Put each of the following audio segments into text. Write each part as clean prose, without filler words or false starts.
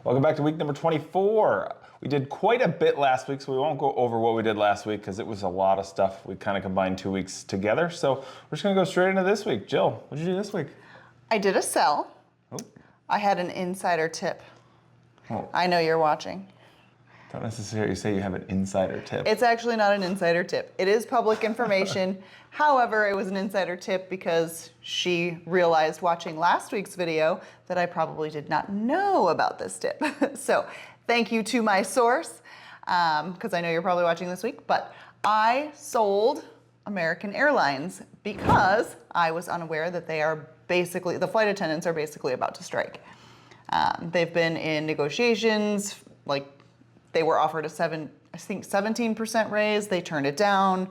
Welcome back to week number 24. We did quite a bit last week, so we won't go over what we did last week because it was a lot of stuff. We kind of combined 2 weeks together. So we're just going to go straight into this week. Jill, what did you do this week? I did a sell. Oh. I had an insider tip. Oh. I know you're watching. Don't necessarily say you have an insider tip. It's actually not an insider tip. It is public information. However, it was an insider tip because she realized watching last week's video that I probably did not know about this tip. So thank you to my source, because I know you're probably watching this week, but I sold American Airlines because I was unaware that the flight attendants are basically about to strike. They've been in negotiations, they were offered a 17% raise. They turned it down.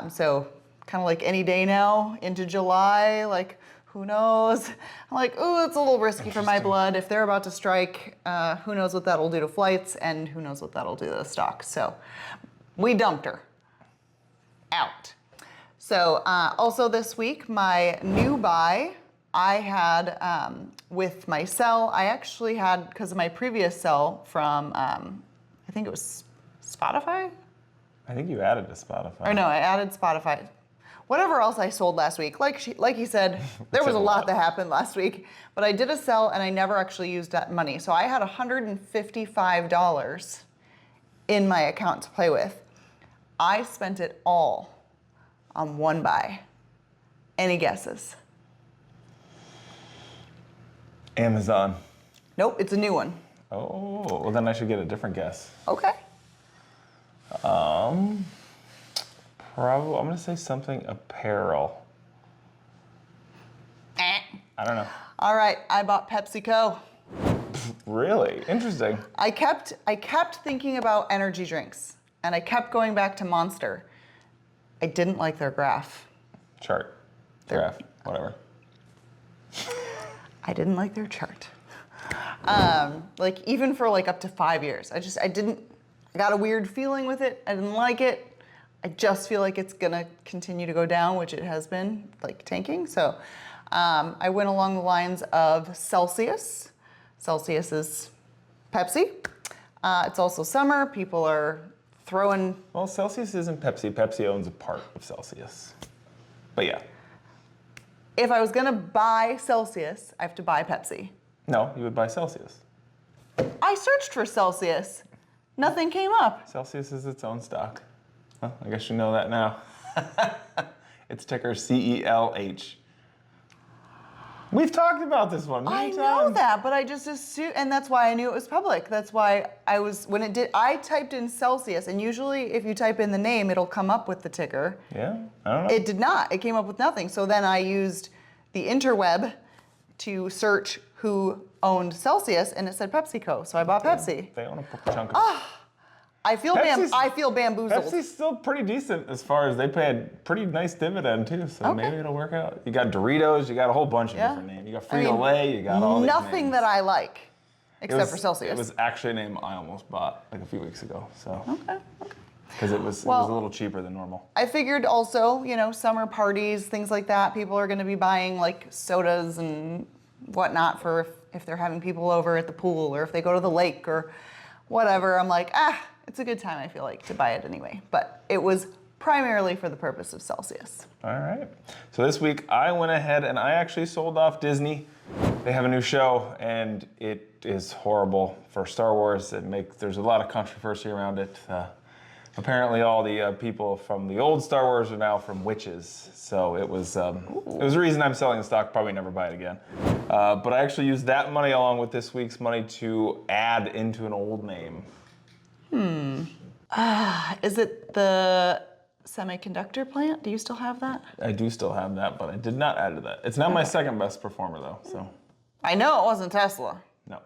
So kind of like any day now into July, who knows? I'm like, oh, it's a little risky for my blood. If they're about to strike, who knows what that'll do to flights and who knows what that'll do to the stock. So we dumped her out. So also this week, my new buy, I had with my sell, I actually had, because of my previous sell from, I think it was Spotify? I think you added to Spotify. Or no, I added Spotify. Whatever else I sold last week. Like he said, there was a lot that happened last week. But I did a sell and I never actually used that money. So I had $155 in my account to play with. I spent it all on one buy. Any guesses? Amazon. Nope, it's a new one. Oh, well then I should get a different guess. Okay. Probably, I'm gonna say something apparel. I don't know. All right, I bought PepsiCo. Really? Interesting. I kept thinking about energy drinks, and I kept going back to Monster. I didn't like their graph. Chart. Graph. Whatever. I didn't like their chart. Even for up to 5 years. I got a weird feeling with it. I didn't like it. I just feel like it's gonna continue to go down, which it has been, tanking. So I went along the lines of Celsius. Celsius is Pepsi. It's also summer. People are throwing... Well, Celsius isn't Pepsi. Pepsi owns a part of Celsius. But yeah. If I was gonna buy Celsius, I have to buy Pepsi. No, you would buy Celsius. I searched for Celsius. Nothing came up. Celsius is its own stock. Well, I guess you know that now. It's ticker CELH. We've talked about this one many times. I know that, but I just assumed, and that's why I knew it was public. That's why I typed in Celsius, and usually if you type in the name, it'll come up with the ticker. Yeah, I don't know. It did not. It came up with nothing. So then I used the interweb to search who owned Celsius, and it said PepsiCo. So I bought Pepsi. They own a chunk of it. I feel bamboozled. Pepsi's still pretty decent as far as they pay a pretty nice dividend too, so maybe it'll work out. You got Doritos, you got a whole bunch of different names. You got Frito-Lay, you got all these nothing names. that I like, except for Celsius. It was actually a name I almost bought a few weeks ago, so. Okay. Because it was a little cheaper than normal. I figured also, summer parties, things like that, people are gonna be buying sodas and whatnot for if they're having people over at the pool or if they go to the lake or whatever. I'm like, it's a good time, I feel like, to buy it anyway. But it was primarily for the purpose of Celsius. All right. So this week I went ahead and I actually sold off Disney. They have a new show and it is horrible for Star Wars. There's a lot of controversy around it. Apparently all the people from the old Star Wars are now from witches. So it was a reason I'm selling the stock, probably never buy it again. But I actually used that money along with this week's money to add into an old name. Is it the semiconductor plant? Do you still have that? I do still have that, but I did not add to that. It's now my second best performer though, so. I know it wasn't Tesla. No.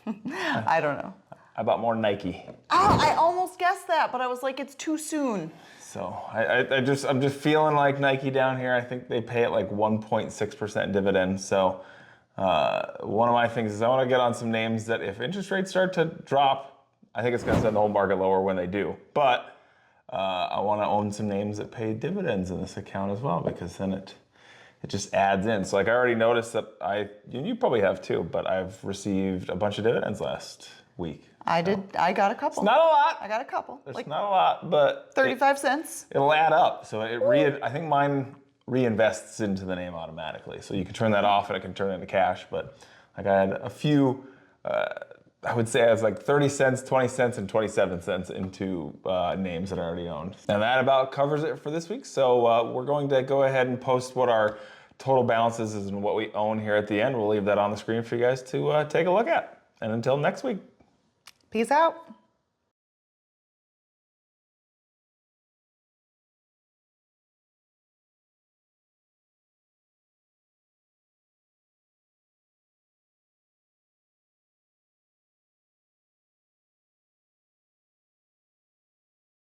I don't know. I bought more Nike. Oh, I almost guessed that, but I was like, it's too soon. So I'm just feeling like Nike down here. I think they pay it 1.6% dividend. So one of my things is I want to get on some names that if interest rates start to drop, I think it's going to send the whole market lower when they do. But I want to own some names that pay dividends in this account as well, because then it it just adds in. So like I already noticed that you probably have too, but I've received a bunch of dividends last week. I did. I got a couple. It's not a lot. I got a couple. It's like not a lot, but 35 cents. It'll add up. So I think mine reinvests into the name automatically. So you can turn that off and it can turn it into cash. But like I had a few, I would say I was like 30 cents, 20 cents, and 27 cents into names that I already owned. And that about covers it for this week. So we're going to go ahead and post what our total balances is and what we own here at the end. We'll leave that on the screen for you guys to take a look at. And until next week. Peace out.